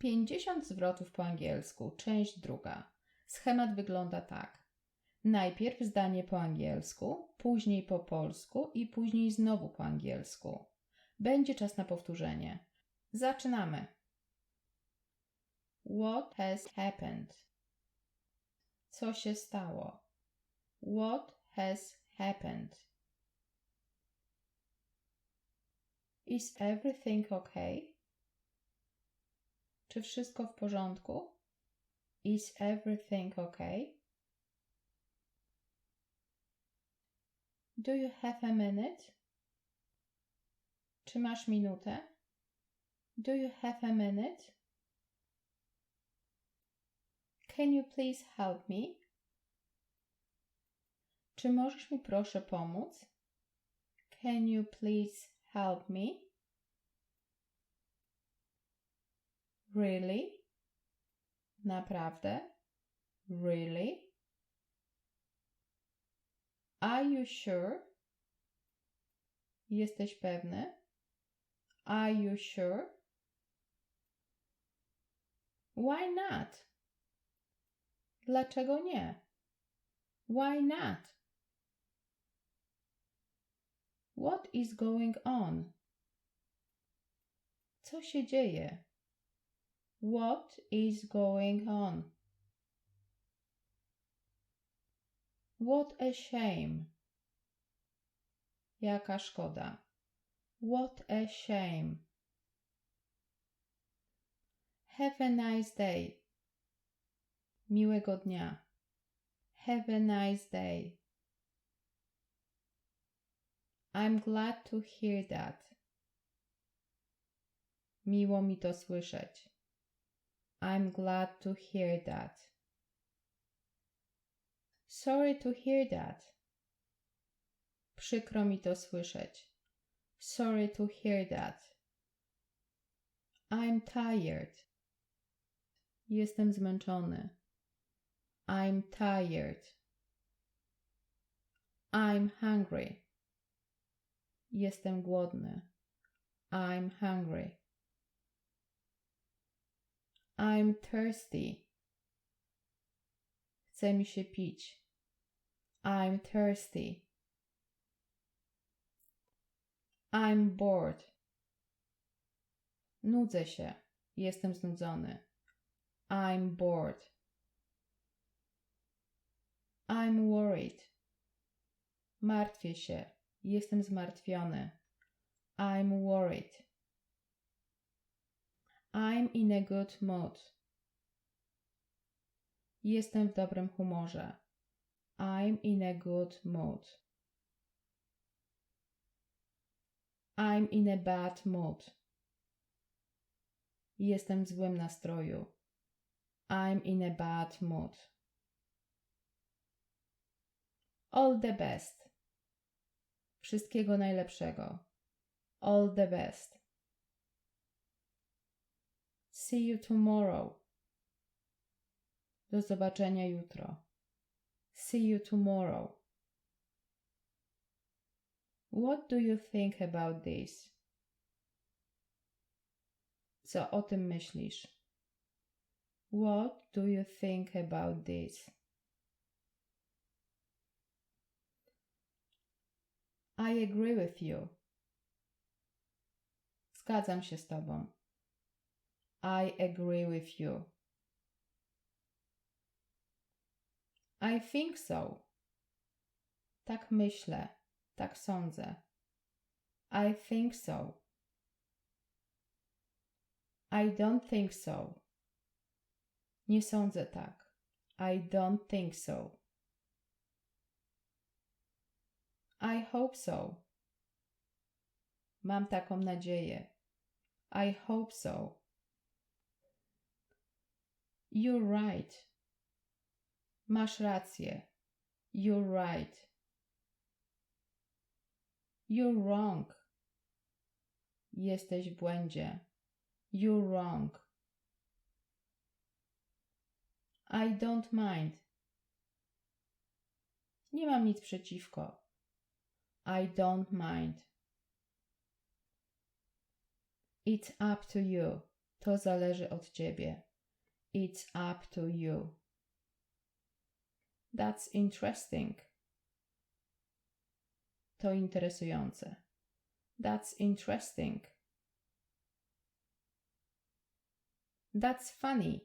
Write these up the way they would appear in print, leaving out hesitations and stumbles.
50 zwrotów po angielsku, część druga. Schemat wygląda tak. Najpierw zdanie po angielsku, później po polsku i później znowu po angielsku. Będzie czas na powtórzenie. Zaczynamy. What has happened? Co się stało? What has happened? Is everything okay? Czy wszystko w porządku? Is everything okay? Do you have a minute? Czy masz minutę? Do you have a minute? Can you please help me? Czy możesz mi proszę pomóc? Can you please help me? Really? Naprawdę? Really? Are you sure? Jesteś pewny? Are you sure? Why not? Dlaczego nie? Why not? What is going on? Co się dzieje? What is going on? What a shame. Jaka szkoda. What a shame. Have a nice day. Miłego dnia. Have a nice day. I'm glad to hear that. Miło mi to słyszeć. I'm glad to hear that. Sorry to hear that. Przykro mi to słyszeć. Sorry to hear that. I'm tired. Jestem zmęczony. I'm tired. I'm hungry. Jestem głodny. I'm hungry. I'm thirsty. Chce mi się pić. I'm thirsty. I'm bored. Nudzę się. Jestem znudzony. I'm bored. I'm worried. Martwię się. Jestem zmartwiony. I'm worried. I'm in a good mood. Jestem w dobrym humorze. I'm in a good mood. I'm in a bad mood. Jestem w złym nastroju. I'm in a bad mood. All the best. Wszystkiego najlepszego. All the best. See you tomorrow. Do zobaczenia jutro. See you tomorrow. What do you think about this? Co o tym myślisz? What do you think about this? I agree with you. Zgadzam się z tobą. I agree with you. I think so. Tak myślę, tak sądzę. I think so. I don't think so. Nie sądzę tak. I don't think so. I hope so. Mam taką nadzieję. I hope so. You're right. Masz rację. You're right. You're wrong. Jesteś w błędzie. You're wrong. I don't mind. Nie mam nic przeciwko. I don't mind. It's up to you. To zależy od ciebie. It's up to you. That's interesting. To interesujące. That's interesting. That's funny.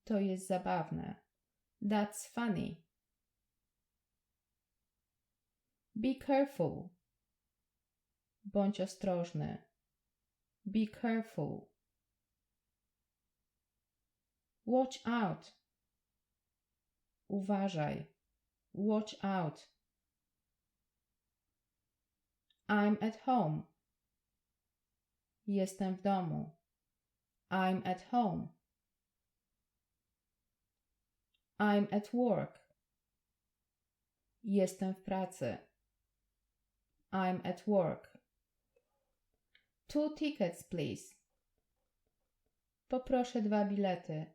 To jest zabawne. That's funny. Be careful. Bądź ostrożny. Be careful. Watch out. Uważaj. Watch out. I'm at home. Jestem w domu. I'm at home. I'm at work. Jestem w pracy. I'm at work. 2 tickets, please. Poproszę 2 bilety.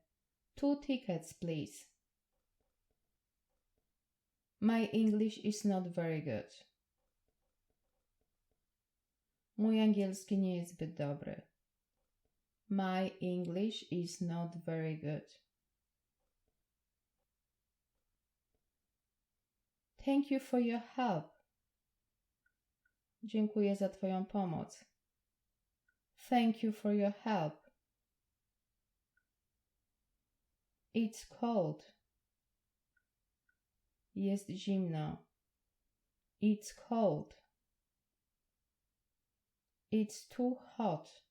2 tickets, please. My English is not very good. Mój angielski nie jest zbyt dobry. My English is not very good. Thank you for your help. Dziękuję za twoją pomoc. Thank you for your help. It's cold. Jest zimno. It's cold. It's too hot.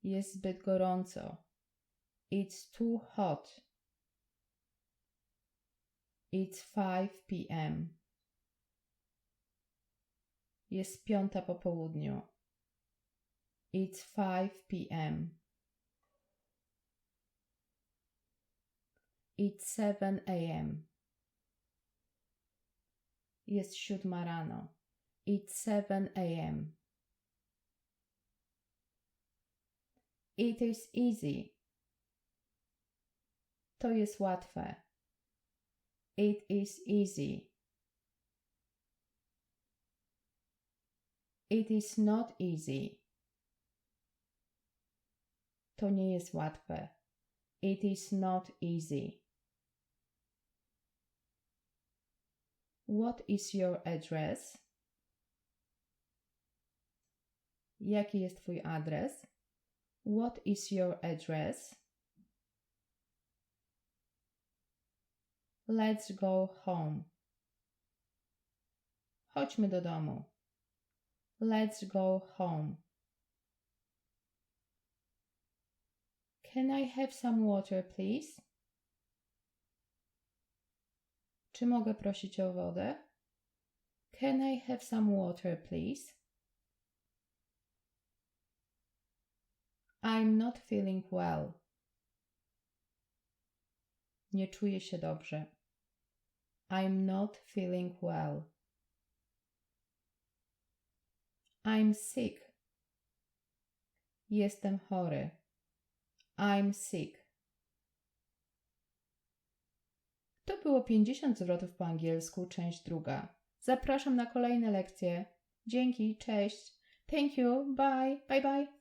Jest zbyt gorąco. It's too hot. It's 5 p.m. Jest 5 po południu. It's 5 p.m. It's 7 a.m. Jest 7 rano. It's 7 a.m. It is easy. To jest łatwe. It is easy. It is not easy. To nie jest łatwe. It is not easy. What is your address? Jaki jest twój adres? What is your address? Let's go home. Chodźmy do domu. Let's go home. Can I have some water, please? Czy mogę prosić o wodę? Can I have some water, please? I'm not feeling well. Nie czuję się dobrze. I'm not feeling well. I'm sick. Jestem chory. I'm sick. To było 50 zwrotów po angielsku, część druga. Zapraszam na kolejne lekcje. Dzięki, cześć. Thank you, bye, bye bye.